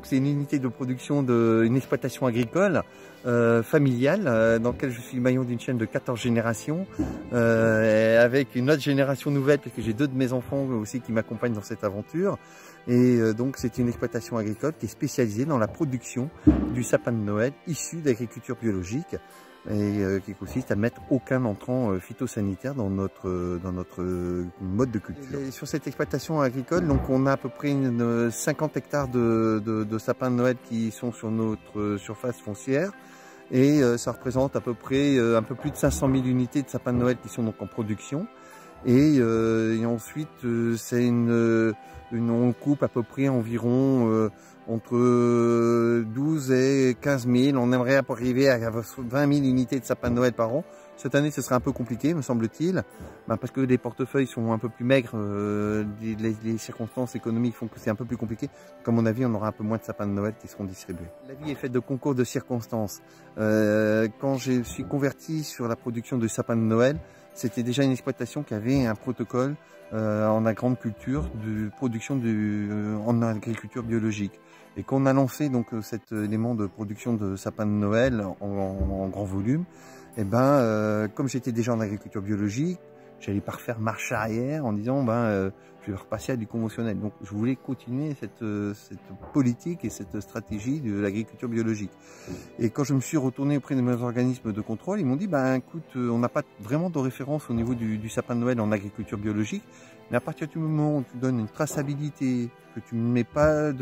donc c'est une unité de production d'une exploitation agricole familiale dans laquelle je suis le maillon d'une chaîne de 14 générations avec une autre génération nouvelle parce que j'ai 2 de mes enfants aussi qui m'accompagnent dans cette aventure. Et donc c'est une exploitation agricole qui est spécialisée dans la production du sapin de Noël issu d'agriculture biologique et qui consiste à mettre aucun entrant phytosanitaire dans notre mode de culture. Et sur cette exploitation agricole, donc on a à peu près 50 hectares de sapins de Noël qui sont sur notre surface foncière et ça représente à peu près un peu plus de 500 000 unités de sapins de Noël qui sont donc en production. Et ensuite, on coupe à peu près environ entre 12 et 15 000. On aimerait arriver à 20 000 unités de sapins de Noël par an. Cette année, ce serait un peu compliqué, me semble-t-il, parce que les portefeuilles sont un peu plus maigres. Les circonstances économiques font que c'est un peu plus compliqué. Comme mon avis, on aura un peu moins de sapins de Noël qui seront distribués. La vie est faite de concours de circonstances. Quand je suis converti sur la production de sapins de Noël, c'était déjà une exploitation qui avait un protocole en grande culture de production en agriculture biologique. Et qu'on a lancé donc cet élément de production de sapins de Noël en grand volume, et comme j'étais déjà en agriculture biologique, j'allais pas refaire marche arrière en disant je vais repasser à du conventionnel. Donc je voulais continuer cette politique et cette stratégie de l'agriculture biologique. Et quand je me suis retourné auprès de mes organismes de contrôle, ils m'ont dit écoute, on n'a pas vraiment de référence au niveau du sapin de Noël en agriculture biologique, mais à partir du moment où tu donnes une traçabilité, que tu ne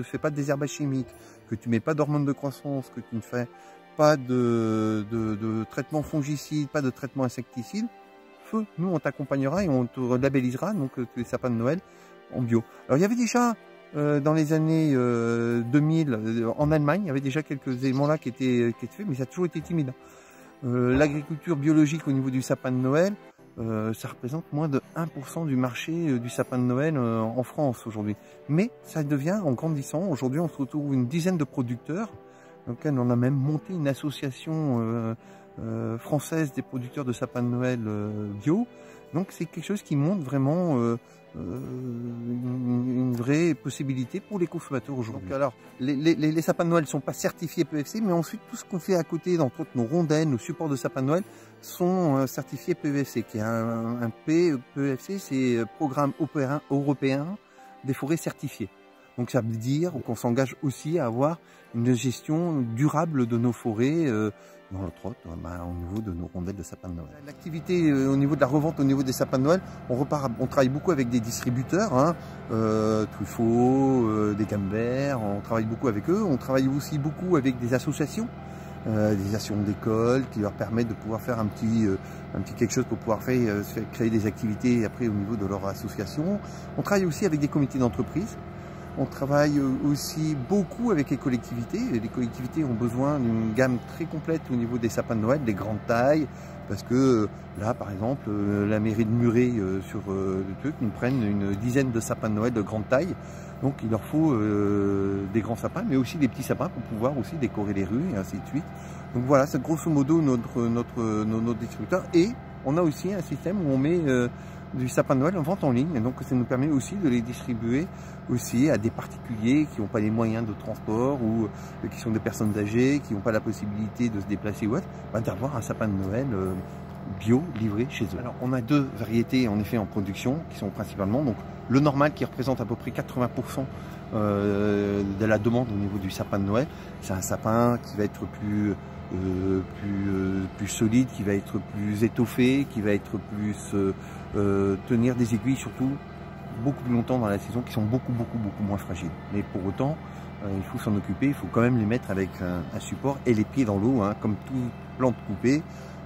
fais pas de désherbage chimique, que tu ne mets pas d'hormones de croissance, que tu ne fais pas de traitement fongicide, pas de traitement insecticide, nous on t'accompagnera et on te labellisera donc les sapins de Noël en bio. Alors il y avait déjà dans les années 2000 en Allemagne, il y avait déjà quelques éléments là qui étaient faits, mais ça a toujours été timide. L'agriculture biologique au niveau du sapin de Noël, ça représente moins de 1% du marché du sapin de Noël en France aujourd'hui. Mais ça devient, en grandissant, aujourd'hui on se retrouve une dizaine de producteurs, donc on a même monté une association française des producteurs de sapins de Noël bio. Donc c'est quelque chose qui montre vraiment une vraie possibilité pour les consommateurs aujourd'hui. Alors les sapins de Noël ne sont pas certifiés PEFC, mais ensuite tout ce qu'on fait à côté, entre autres nos rondelles, nos supports de sapins de Noël, sont certifiés PEFC, qui est un PEFC, c'est Programme européen des forêts certifiées. Donc ça veut dire qu'on s'engage aussi à avoir une gestion durable de nos forêts dans le Trot, au niveau de nos rondelles de sapins de Noël. L'activité au niveau de la revente, au niveau des sapins de Noël, on travaille beaucoup avec des distributeurs, Truffaut, des Gambert, on travaille beaucoup avec eux. On travaille aussi beaucoup avec des associations d'écoles qui leur permettent de pouvoir faire un petit quelque chose pour pouvoir créer des activités après au niveau de leur association. On travaille aussi avec des comités d'entreprise. On travaille aussi beaucoup avec les collectivités. Les collectivités ont besoin d'une gamme très complète au niveau des sapins de Noël, des grandes tailles, parce que là, par exemple, la mairie de Muret sur le truc nous prennent une dizaine de sapins de Noël de grande taille. Donc il leur faut des grands sapins, mais aussi des petits sapins pour pouvoir aussi décorer les rues et ainsi de suite. Donc voilà, c'est grosso modo notre distributeur. Et on a aussi un système où on met du sapin de Noël en vente en ligne, et donc ça nous permet aussi de les distribuer aussi à des particuliers qui n'ont pas les moyens de transport ou qui sont des personnes âgées, qui n'ont pas la possibilité de se déplacer ou autre, d'avoir un sapin de Noël bio livré chez eux. Alors on a 2 variétés en effet en production qui sont principalement donc le normal qui représente à peu près 80% de la demande au niveau du sapin de Noël. C'est un sapin qui va être plus solide, qui va être plus étoffé, qui va être plus tenir des aiguilles surtout beaucoup plus longtemps dans la saison, qui sont beaucoup moins fragiles. Mais pour autant, il faut s'en occuper, il faut quand même les mettre avec un support et les pieds dans l'eau, comme toute plante coupée.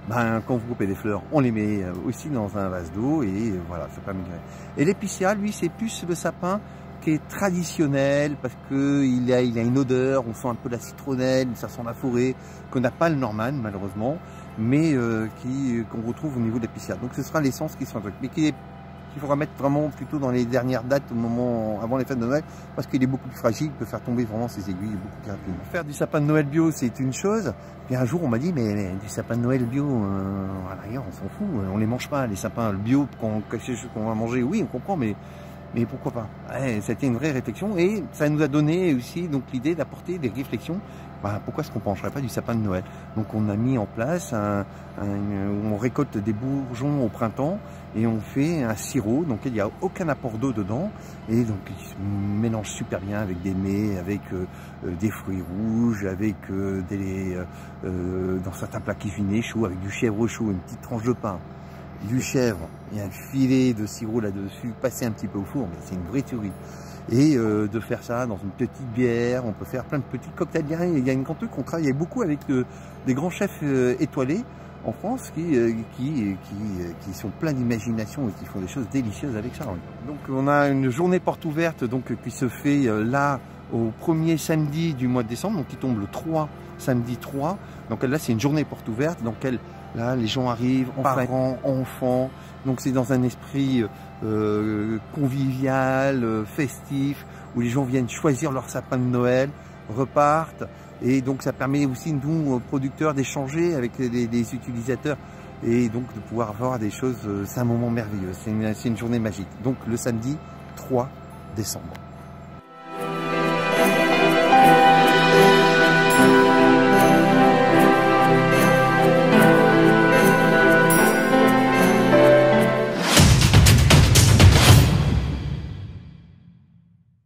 Quand vous coupez des fleurs, on les met aussi dans un vase d'eau et voilà, ça peut migrer. Et l'épicéa, lui, c'est plus le sapin qui est traditionnel parce qu'il a une odeur, on sent un peu la citronnelle, ça sent la forêt, qu'on n'a pas le Norman malheureusement, mais qu'on retrouve au niveau de l'épicéa. Donc ce sera l'essence qui sera un truc, mais qu'il faudra mettre vraiment plutôt dans les dernières dates avant les fêtes de Noël, parce qu'il est beaucoup plus fragile, il peut faire tomber vraiment ses aiguilles beaucoup plus rapidement. Faire du sapin de Noël bio, c'est une chose. Puis un jour, on m'a dit, mais du sapin de Noël bio, à l'arrière, on s'en fout, on les mange pas, les sapins bio qu'on va manger. Oui, on comprend, mais mais pourquoi pas? Ouais, c'était une vraie réflexion et ça nous a donné aussi donc l'idée d'apporter des réflexions. Pourquoi est-ce qu'on ne pencherait pas du sapin de Noël? Donc on a mis en place on récolte des bourgeons au printemps et on fait un sirop, donc il n'y a aucun apport d'eau dedans et donc il se mélange super bien avec des mets, avec des fruits rouges, avec dans certains plats cuisinés chauds, avec du chèvre chaud, une petite tranche de pain, du chèvre et un filet de sirop là-dessus, passé un petit peu au four, mais c'est une vraie tuerie. Et de faire ça dans une petite bière, on peut faire plein de petits cocktails. Il y a une grande truc qu'on travaille beaucoup avec des grands chefs étoilés en France qui sont pleins d'imagination et qui font des choses délicieuses avec ça. Donc on a une journée porte ouverte donc qui se fait là au premier samedi du mois de décembre, donc qui tombe le 3, samedi 3. Donc là c'est une journée porte ouverte, donc là les gens arrivent, parents, enfants, donc c'est dans un esprit convivial, festif, où les gens viennent choisir leur sapin de Noël, repartent, et donc ça permet aussi nous producteurs d'échanger avec les utilisateurs et donc de pouvoir avoir des choses, c'est un moment merveilleux, c'est une journée magique. Donc le samedi 3 décembre.